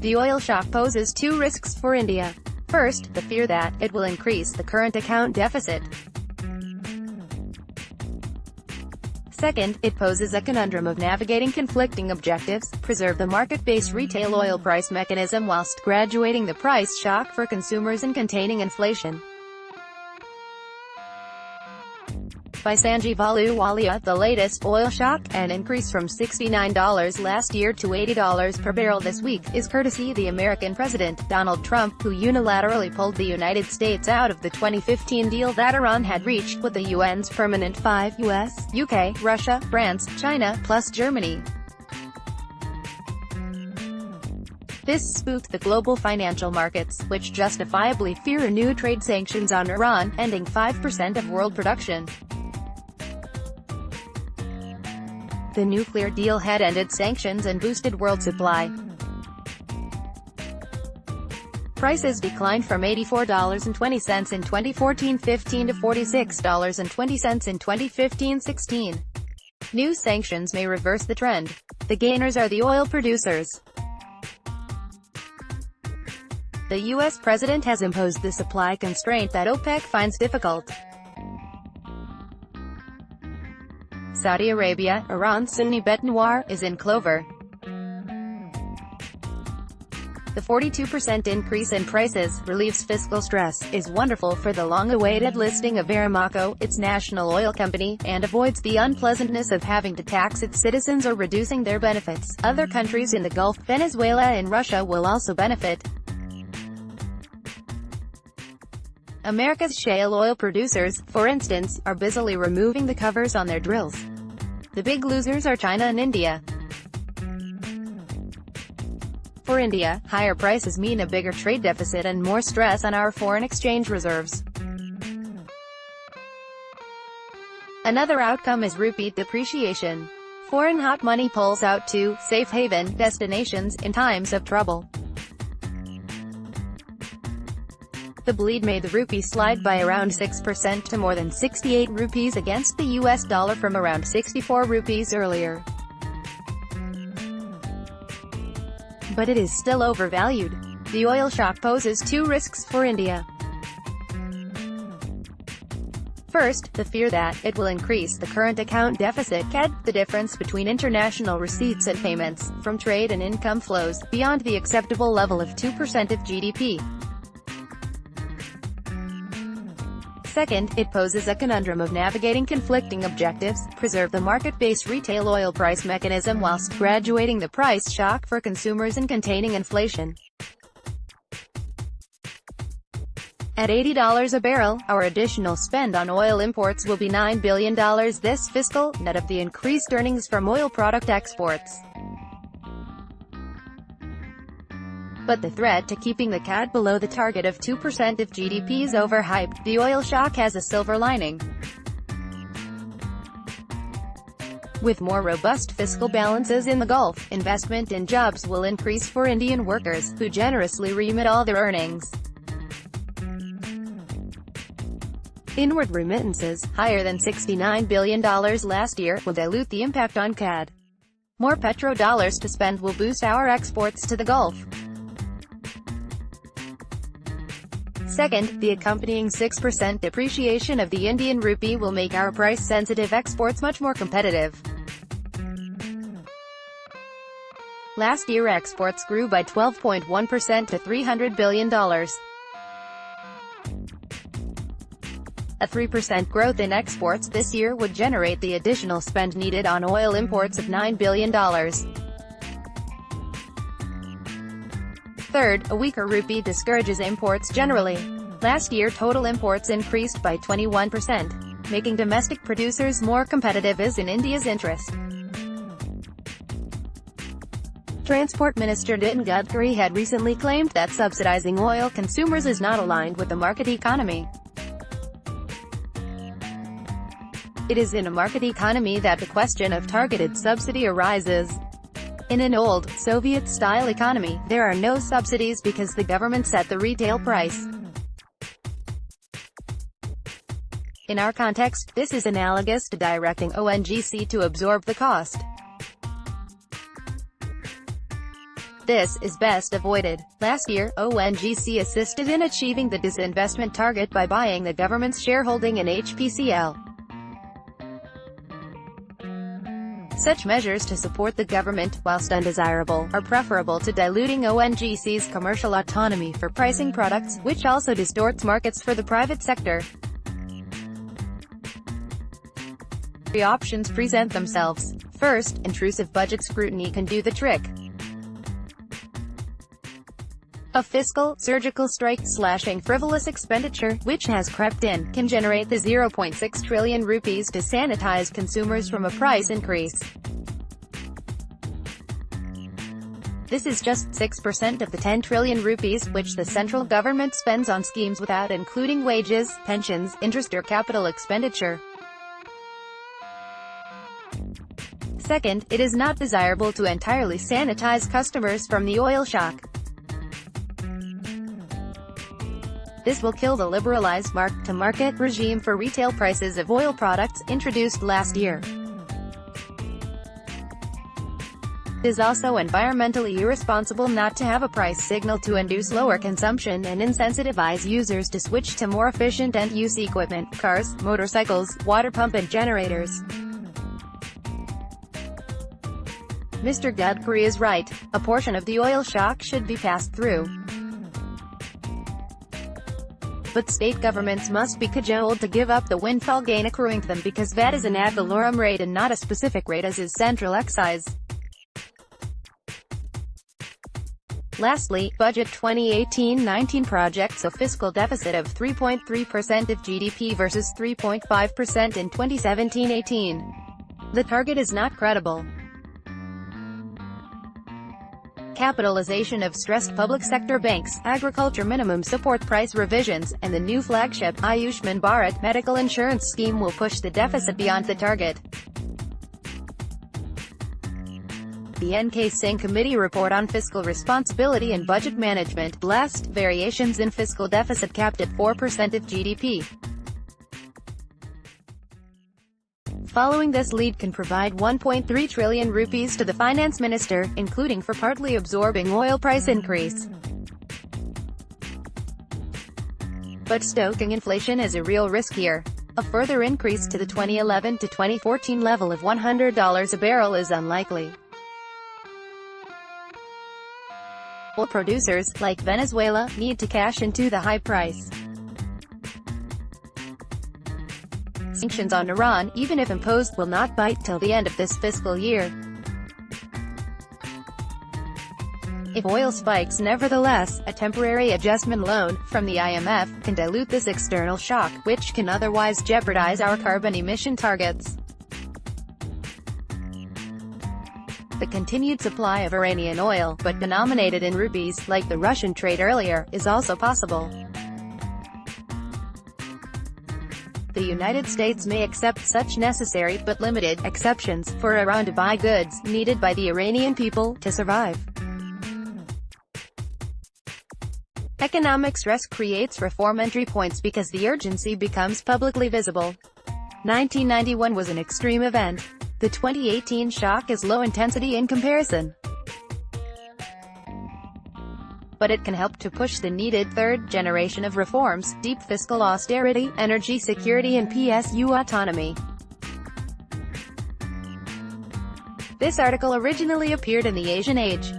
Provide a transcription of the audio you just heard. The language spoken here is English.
The oil shock poses two risks for India. First, the fear that it will increase the current account deficit. Second, it poses a conundrum of navigating conflicting objectives, preserve the market-based retail oil price mechanism whilst graduating the price shock for consumers and containing inflation. By Sanjeev Ahluwalia, the latest oil shock, an increase from $69 last year to $80 per barrel this week, is courtesy the American President, Donald Trump, who unilaterally pulled the United States out of the 2015 deal that Iran had reached with the UN's Permanent Five US, UK, Russia, France, China, plus Germany. This spooked the global financial markets, which justifiably fear new trade sanctions on Iran, ending 5% of world production. The nuclear deal had ended sanctions and boosted world supply. Prices declined from $84.20 in 2014-15 to $46.20 in 2015-16. New sanctions may reverse the trend. The gainers are the oil producers. The U.S. president has imposed the supply constraint that OPEC finds difficult. Saudi Arabia, Iran's Sunni bête noire, is in clover. The 42% increase in prices relieves fiscal stress, is wonderful for the long-awaited listing of Aramco, its national oil company, and avoids the unpleasantness of having to tax its citizens or reducing their benefits. Other countries in the Gulf, Venezuela and Russia will also benefit. America's shale oil producers, for instance, are busily removing the covers on their drills. The big losers are China and India. For India, higher prices mean a bigger trade deficit and more stress on our foreign exchange reserves. Another outcome is rupee depreciation. Foreign hot money pulls out to safe haven destinations in times of trouble. The bleed made the rupee slide by around 6% to more than 68 rupees against the US dollar from around 64 rupees earlier. But it is still overvalued. The oil shock poses two risks for India. First, the fear that it will increase the current account deficit, CAD, the difference between international receipts and payments, from trade and income flows, beyond the acceptable level of 2% of GDP. Second, it poses a conundrum of navigating conflicting objectives, preserve the market-based retail oil price mechanism whilst graduating the price shock for consumers and containing inflation. At $80 a barrel, our additional spend on oil imports will be $9 billion this fiscal, net of the increased earnings from oil product exports. But the threat to keeping the CAD below the target of 2% of GDP is overhyped. The oil shock has a silver lining. With more robust fiscal balances in the Gulf, investment in jobs will increase for Indian workers, who generously remit all their earnings. Inward remittances, higher than $69 billion last year, will dilute the impact on CAD. More petrodollars to spend will boost our exports to the Gulf. Second, the accompanying 6% depreciation of the Indian rupee will make our price-sensitive exports much more competitive. Last year exports grew by 12.1% to $300 billion. A 3% growth in exports this year would generate the additional spend needed on oil imports of $9 billion. Third, a weaker rupee discourages imports generally. Last year total imports increased by 21%. Making domestic producers more competitive is in India's interest. Transport Minister Nitin Gadkari had recently claimed that subsidizing oil consumers is not aligned with the market economy. It is in a market economy that the question of targeted subsidy arises. In an old, Soviet-style economy, there are no subsidies because the government set the retail price. In our context, this is analogous to directing ONGC to absorb the cost. This is best avoided. Last year, ONGC assisted in achieving the disinvestment target by buying the government's shareholding in HPCL. Such measures to support the government, whilst undesirable, are preferable to diluting ONGC's commercial autonomy for pricing products, which also distorts markets for the private sector. Three options present themselves. First, intrusive budget scrutiny can do the trick. A fiscal, surgical strike slashing frivolous expenditure, which has crept in, can generate the 0.6 trillion rupees to sanitize consumers from a price increase. This is just 6% of the 10 trillion rupees, which the central government spends on schemes without including wages, pensions, interest or capital expenditure. Second, it is not desirable to entirely sanitize customers from the oil shock. This will kill the liberalized mark-to-market regime for retail prices of oil products, introduced last year. It is also environmentally irresponsible not to have a price signal to induce lower consumption and incentivize users to switch to more efficient end-use equipment, cars, motorcycles, water pump and generators. Mr. Gadkari is right. A portion of the oil shock should be passed through. But state governments must be cajoled to give up the windfall gain accruing to them because VAT is an ad valorem rate and not a specific rate as is central excise. Lastly, Budget 2018-19 projects a fiscal deficit of 3.3% of GDP versus 3.5% in 2017-18. The target is not credible. Capitalization of stressed public sector banks, agriculture minimum support price revisions, and the new flagship, Ayushman Bharat medical insurance scheme will push the deficit beyond the target. The N.K. Singh Committee report on fiscal responsibility and budget management, blessed variations in fiscal deficit capped at 4% of GDP. Following this lead can provide 1.3 trillion rupees to the finance minister, including for partly absorbing oil price increase. But stoking inflation is a real risk here. A further increase to the 2011 to 2014 level of $100 a barrel is unlikely. Oil producers, like Venezuela, need to cash into the high price. Sanctions on Iran, even if imposed, will not bite till the end of this fiscal year. If oil spikes nevertheless, a temporary adjustment loan, from the IMF, can dilute this external shock, which can otherwise jeopardize our carbon emission targets. The continued supply of Iranian oil, but denominated in rupees, like the Russian trade earlier, is also possible. The United States may accept such necessary, but limited, exceptions, for Iran to buy goods, needed by the Iranian people, to survive. Economic stress creates reform entry points because the urgency becomes publicly visible. 1991 was an extreme event. The 2018 shock is low intensity in comparison. But it can help to push the needed third generation of reforms: deep fiscal austerity, energy security and PSU autonomy. This article originally appeared in the Asian Age.